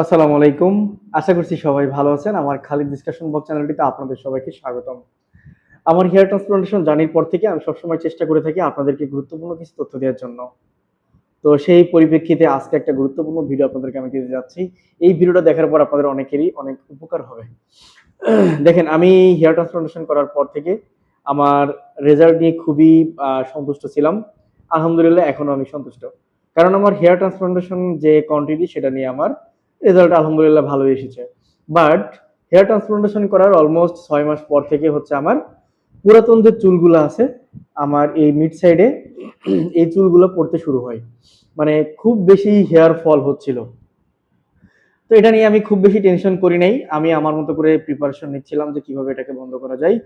আসসালামু আলাইকুম। আশা করছি সবাই ভালো আছেন। আমার খালিদ ডিসকাশন বক্স চ্যানেলটিতে আপনাদের সবাইকে স্বাগতম। আমার হেয়ার ট্রান্সপ্লান্টেশন জার্নির পর থেকে আমি সবসময় চেষ্টা করে থাকি আপনাদেরকে গুরুত্বপূর্ণ কিছু তথ্য দেওয়ার জন্য। তো সেই পরিপ্রেক্ষিতে আজকে একটা গুরুত্বপূর্ণ ভিডিও আপনাদেরকে আমি দিতে যাচ্ছি। এই ভিডিওটা দেখার পর আপনাদের অনেকেরই অনেক উপকার হবে। দেখেন, আমি হেয়ার ট্রান্সপ্লান্টেশন করার পর থেকে আমার রেজাল্ট নিয়ে খুবই সন্তুষ্ট ছিলাম। আলহামদুলিল্লাহ এখনো আমি সন্তুষ্ট। কারণ আমার হেয়ার ট্রান্সপ্লান্টেশন যে কোয়ান্টিটি সেটা নিয়ে আমার রেজাল্ট আলহামদুলিল্লাহ ভালোই এসেছে। বাট হেয়ার ট্রান্সপ্লান্টেশন করার অলমোস্ট ৬ মাস পর থেকে হচ্ছে আমার পুরাতন যে চুলগুলো আছে আমার এই মিড সাইডে এই চুলগুলো পড়তে শুরু হয়। মানে খুব বেশি হেয়ার ফল হচ্ছিল। তো এটা নিয়ে আমি খুব বেশি টেনশন করি নাই। আমি আমার মতো করে প্রিপারেশন নিচ্ছিলাম যে কিভাবে এটাকে বন্ধ করা যায়।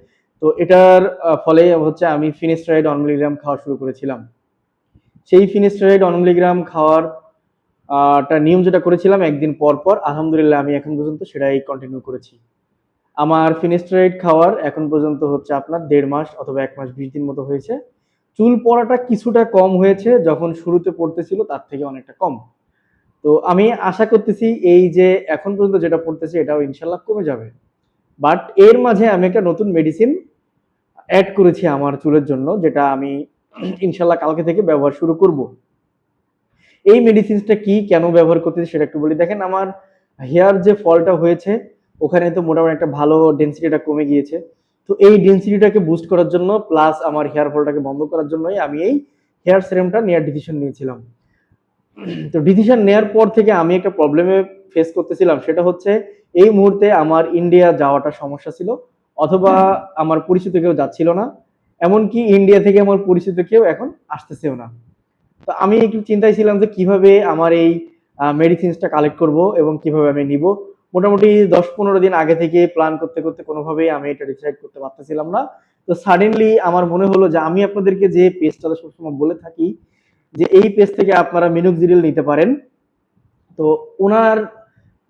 তো এটার ফলে হচ্ছে আমি ফিনিস্টারাইড 1 মিলিগ্রাম খাওয়া শুরু করেছিলাম। সেই ফিনিস্টারাইড 1 মিলিগ্রাম খাওয়ার নিয়ম যেটা করেছিলাম একদিন পর পর আলহামদুলিল্লাহ আমি এখন পর্যন্ত সেটাই কন্টিনিউ করেছি। আমার ফিনিস্টারাইড খাওয়ার এখন পর্যন্ত হচ্ছে আপনার ১.৫ মাস অথবা ১ মাস ২০ দিন মতো হয়েছে। চুল পড়াটা কিছুটা কম হয়েছে, যখন শুরুতে পড়তেছিল তার থেকে অনেকটা কম। তো আমি আশা করতেছি এই যে এখন পর্যন্ত যেটা পড়তেছি এটাও ইনশাল্লাহ কমে যাবে। বাট এর মাঝে আমি একটা নতুন মেডিসিন এড করেছি আমার চুলের জন্য, যেটা আমি ইনশাল্লাহ কালকে থেকে ব্যবহার শুরু করব। এই মেডিসিনসটা কি, কেন ব্যবহার করতেছি সেটা একটু বলি। দেখেন, আমার হেয়ার যে ফলটা হয়েছে ওখানে তো মোটামুটি একটা ভালো ডেনসিটিটা কমে গিয়েছে। তো এই ডেনসিটিটাকে বুস্ট করার জন্য প্লাস আমার হেয়ার ফলটাকে বন্ধ করার জন্যই আমি এই হেয়ার সিরামটা নেওয়ার ডিসিশন নিয়েছিলাম। তো ডিসিশন নেওয়ার পর থেকে আমি একটা প্রবলেমে ফেস করতেছিলাম, সেটা হচ্ছে এই মুহূর্তে আমার ইন্ডিয়া যাওয়াটা সমস্যা ছিল, অথবা আমার পরিচিত কেউ যাচ্ছিল না। এমনকি ইন্ডিয়া থেকে আমার পরিচিত কেউ এখন আসতেছেও না। তো আমি একটু চিন্তায় ছিলাম যে কিভাবে আমার এই মেডিসিনসটা কালেক্ট করব এবং কিভাবে আমি নিব। মোটামুটি ১০-১৫ দিন আগে থেকে প্ল্যান করতে করতে কোনোভাবেই আমি এটা ডিসাইড করতে পারতেছিলাম না। তো সাডেনলি আমার মনে হলো যে আমি আপনাদেরকে যে পেজটা সবসময় বলে থাকি যে এই পেজ থেকে আপনারা মিনোক্সিডিল নিতে পারেন। তো ওনার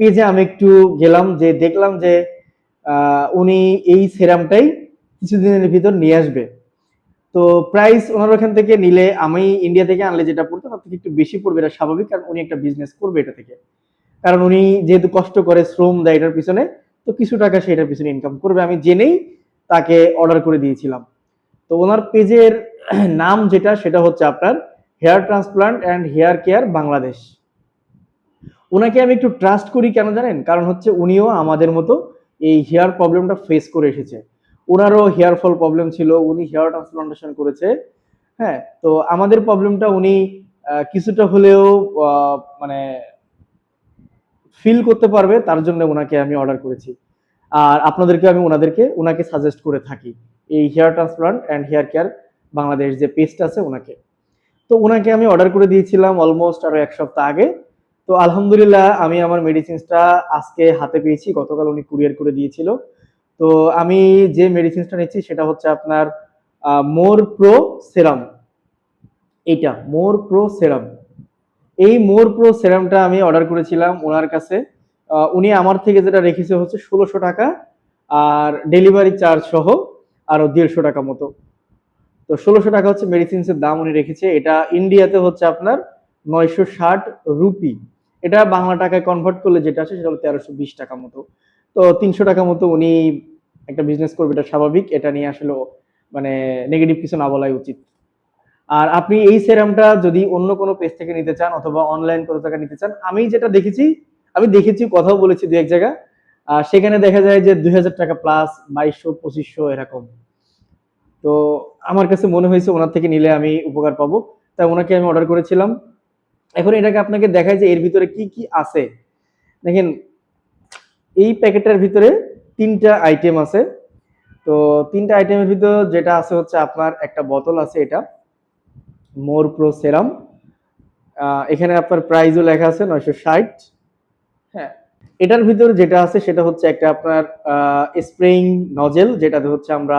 পেজে আমি একটু গেলাম, যে দেখলাম যে উনি এই সেরামটাই কিছুদিনের ভিতর নিয়ে আসবে। তো প্রাইস ওনার ওখান থেকে নিলে, আমি ইন্ডিয়া থেকে আনলে যেটা পড়তো তার থেকে একটু বেশি পড়বে, এটা স্বাভাবিক, কারণ উনি একটা বিজনেস করবে এটা থেকে। কারণ উনি যেহেতু কষ্ট করে শ্রম দেয় এটার পিছনে, তো কিছু টাকা সে এটার পিছনে ইনকাম করবে, আমি জেনেই তাকে অর্ডার করে দিয়েছিলাম। তো ওনার পেজের নাম যেটা সেটা হচ্ছে আপনার hair transplant and hair care Bangladesh. ওনাকে আমি একটু ট্রাস্ট করি, কেন জানেন? কারণ হচ্ছে উনিও আমাদের মতো এই হেয়ার প্রবলেমটা ফেস করে এসেছে। ওনারও হেয়ার ফল প্রবলেম ছিল, উনি হেয়ার ট্রান্সপ্লান্টেশন করেছে। হ্যাঁ, তো আমাদের প্রবলেমটা উনি কিছুটা হলেও মানে ফিল করতে পারবে, তার জন্য ওনাকে আমি অর্ডার করেছি। আর আপনাদেরকে আমি ওনাকে সাজেস্ট করে থাকি এই hair transplant and hair care Bangladesh যে পেজটা আছে ওনাকে। তো ওনাকে আমি অর্ডার করে দিয়েছিলাম অলমোস্ট আরো ১ সপ্তাহ আগে। তো আলহামদুলিল্লাহ আমি আমার মেডিসিনসটা আজকে হাতে পেয়েছি, গতকাল উনি কুরিয়ার করে দিয়েছিল। তো আমি যে মেডিসিনসটা নিচ্ছি সেটা হচ্ছে আপনার মোর প্রো সেরাম। এইটা মোর প্রো সেরাম। এই মোর প্রো সেরামটা আমি অর্ডার করেছিলাম ওনার কাছে। উনি আমার থেকে যেটা রেখেছে হচ্ছে ১৬০০ টাকা, আর ডেলিভারি চার্জ সহ আরো ১৫০ টাকা মতো। তো ১৬০০ টাকা হচ্ছে মেডিসিনসের দাম উনি রেখেছে। এটা ইন্ডিয়াতে হচ্ছে আপনার ৯৬০ রুপি। এটা বাংলা টাকায় কনভার্ট করলে যেটা আছে সেটা হলো ১৩২০ টাকা মতো। তো ৩০০ টাকা মতো উনি একটা বিজনেস করবে, এটা স্বাভাবিক। এটা নিয়ে আসলে মানে নেগেটিভ কিছু না বলাই উচিত। আর আপনি এই সেরামটা যদি অন্য কোনো পেজ থেকে নিতে চান অথবা অনলাইন কোথা থেকে নিতে চান, আমি যেটা দেখেছি, আমি দেখেছি কথাও বলেছি দু এক জায়গা, সেখানে দেখা যায় যে ২০০০ টাকা প্লাস ২২০০-২৫০০ এরকম। তো আমার কাছে মনে হয়েছে ওনার থেকে নিলে আমি উপকার পাবো, তাই ওনাকে আমি অর্ডার করেছিলাম। এখন এটাকে আপনাকে দেখায় যে এর ভিতরে কি কি আছে। দেখেন, এই প্যাকেটের ভিতরে ৩টা আইটেম আছে। তো ৩টা আইটেমের ভিতর যেটা আছে হচ্ছে আপনার একটা বোতল আছে, এটা মোর প্রো সেরাম। এখানে আপনার প্রাইসও লেখা আছে ৯৬০। হ্যাঁ, এটার ভিতরে যেটা আছে সেটা হচ্ছে একটা আপনার স্প্রেইং নজেল, যেটাতে হচ্ছে আমরা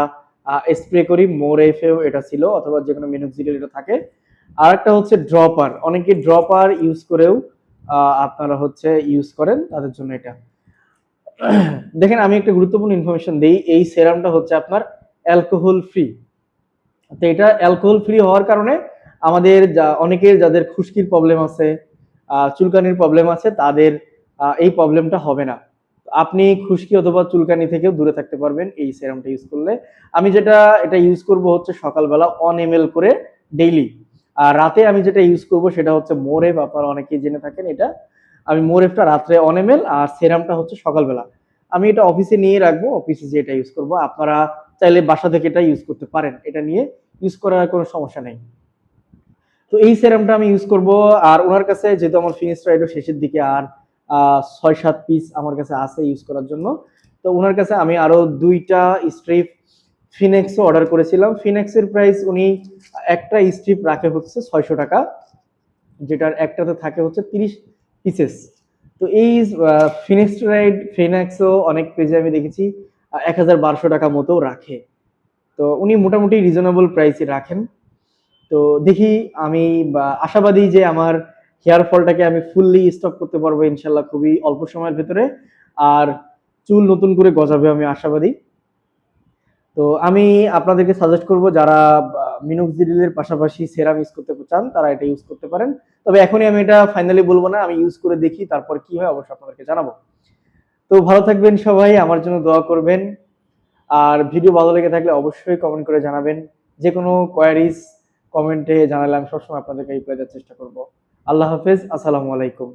স্প্রে করি। মোর এফেও এটা ছিল, অথবা যে কোনো মিনোক্সিডিল এটা থাকে। আর একটা হচ্ছে ড্রপার, অনেকে ড্রপার ইউজ করেও আপনারা হচ্ছে ইউজ করেন, তাদের জন্য এটা। দেখেন, আমি একটা গুরুত্বপূর্ণ ইনফরমেশন দেই, এই সেরামটা হচ্ছে আপনার অ্যালকোহল ফ্রি। তো এটা অ্যালকোহল ফ্রি হওয়ার কারণে আমাদের অনেকের যাদের খুশকির প্রবলেম আছে, চুলকানির প্রবলেম আছে, তাদের এই প্রবলেমটা হবে না। আপনি খুশকি অথবা চুলকানি থেকেও দূরে থাকতে পারবেন এই সেরামটা ইউজ করলে। আমি এটা ইউজ করব হচ্ছে সকালবেলা 1 ml করে ডেইলি। আর রাতে আমি যেটা ইউজ করব সেটা হচ্ছে মোরেভ, আপনারা অনেকেই জেনে থাকেন এটা। আমি মোরেভটা রাত্রে 1 ml আর সেরামটা হচ্ছে সকালবেলা। আমি এটা অফিসে নিয়ে রাখবো, অফিসে যেয়ে এটা ইউজ করব। আপনারা চাইলে বাসা থেকে এটা ইউজ করতে পারেন। এটা নিয়ে ইউজ করার কোনো সমস্যা নেই। তো এই সেরামটা আমি ইউজ করব। আর ওনার কাছে যেহেতু আমার ফিনিশড শেষের দিকে আর 6-7 পিস আমার কাছে আছে ইউজ করার জন্য, তো ওনার কাছে আমি আরো 2টা স্ট্রিপ ফিনেক্সও অর্ডার করেছিলাম। ফিনেক্সের প্রাইস উনি একটা স্ট্রিপ রাখে হচ্ছে 600 টাকা, যেটার একটাতে থাকে হচ্ছে 30 পিসেস। তো এই ফিনেক্সও অনেক পেজে আমি দেখেছি 1000-1200 টাকা মতো রাখে। তো উনি মোটামুটি রিজনেবল প্রাইসে রাখেন। তো দেখি, আমি আশাবাদী যে আমার হেয়ার ফলটাকে আমি ফুললি স্টপ করতে পারবো ইনশাল্লাহ খুবই অল্প সময়ের ভেতরে। আর চুল নতুন করে গজাবে, আমি আশাবাদী। তো আমি আপনাদেরকে সাজেস্ট করব, যারা মিনোক্সিডিলের পাশাপাশি সেরাম ইউজ করতে চান তারা এটা ইউজ করতে পারেন। তবে এখনই আমি এটা ফাইনালি বলবো না, আমি ইউজ করে দেখি, তারপর কি হয় অবশ্যই আপনাদেরকে জানাবো। তো ভালো থাকবেন সবাই, আমার জন্য দোয়া করবেন। আর ভিডিও ভালো লেগে থাকলে অবশ্যই কমেন্ট করে জানাবেন। যে কোনো কোয়ারিজ কমেন্টে জানালে আমি সবসময় আপনাদেরকে রিপ্লাই দেওয়ার চেষ্টা করব। আল্লাহ হাফেজ, আসসালামু আলাইকুম।